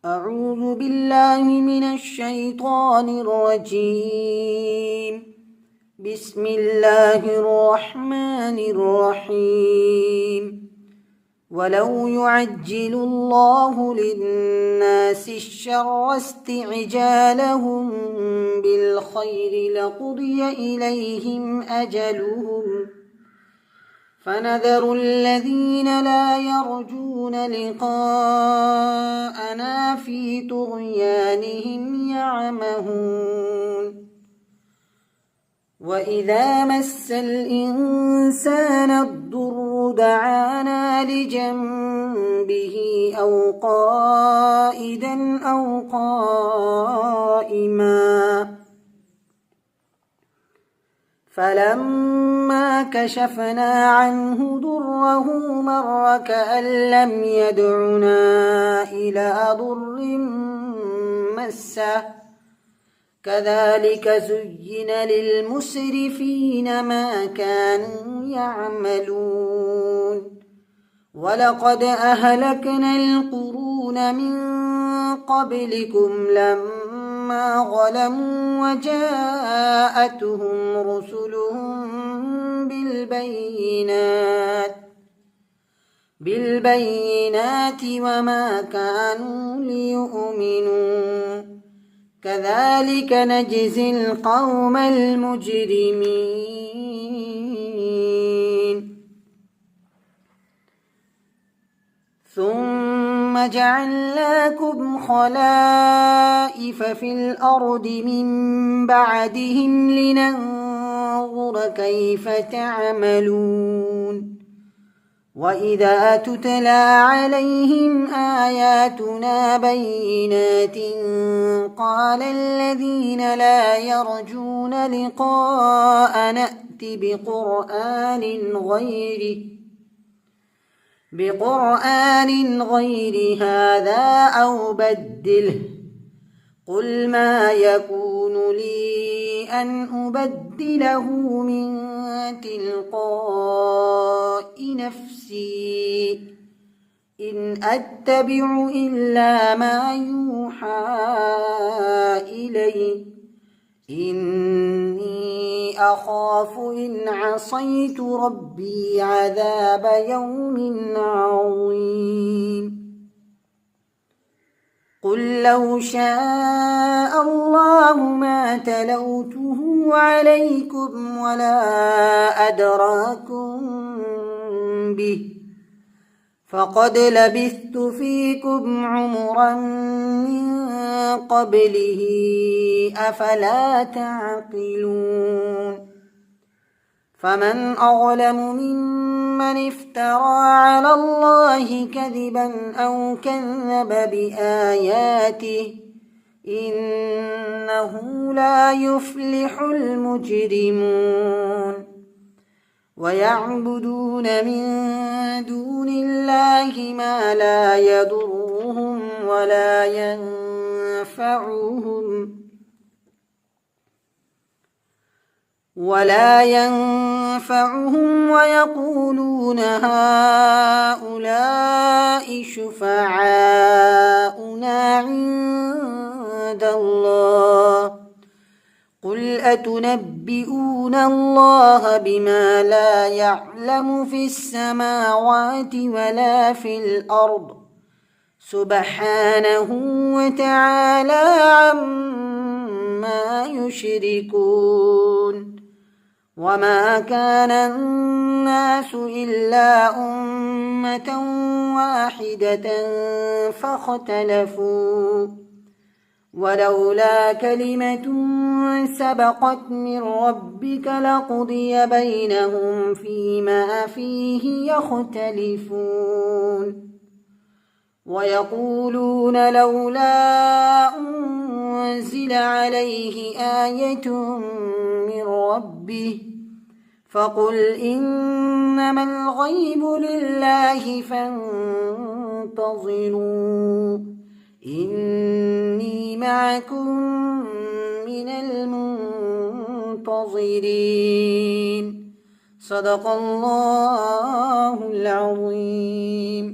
أعوذ بالله من الشيطان الرجيم. بسم الله الرحمن الرحيم. ولو يعجل الله للناس الشر استعجالهم بالخير لقضي إليهم أجلهم فنذر الذين لا يرجون لقاءنا في طغيانهم يعمهون. وإذا مس الإنسان الضر دعانا لجنبه أو قائدا أو قائما فلما كشفنا عنه ضره مر كأن لم يدعنا إلى ضر مسه كذلك زين للمسرفين ما كانوا يعملون. ولقد أهلكنا القرون من قبلكم لما ظلموا وجاءتهم رسلهم بالبينات وما كانوا ليؤمنوا كذلك نجزي القوم المجرمين. ثم جعلناكم خلائف في الأرض من بعدهم لننظر كيف تعملون. وإذا تتلى عليهم آياتنا بينات قال الذين لا يرجون لقاء نأت بقرآن غير هذا أو بدله قل ما يكون لي أن أبدله من تلقاء نفسي إن أتبع إلا ما يوحى إلي إني أخاف إن عصيت ربي عذاب يوم عظيم. قل لو شاء الله ما تلوته عليكم ولا أدراكم به فقد لبثت فيكم عمرا من قبله أفلا تعقلون. فمن أظلم ممن افترى على الله كذبا أو كذب بآياته إنه لا يفلح المجرمون. ويعبدون من دون الله ما لا يضرهم ولا ينفعهم ويقولون هؤلاء شفعاؤنا عند الله قل أتنبئون الله بما لا يعلم في السماوات ولا في الأرض سبحانه وتعالى عما يشركون. وما كان الناس إلا أمة واحدة فاختلفوا ولولا كلمة سبقت من ربك لقضي بينهم فيما فيه يختلفون. ويقولون لولا أنزل عليه آية من ربه فقل إنما الغيب لله فانتظروا إني معكم من المنتظرين. صدق الله العظيم.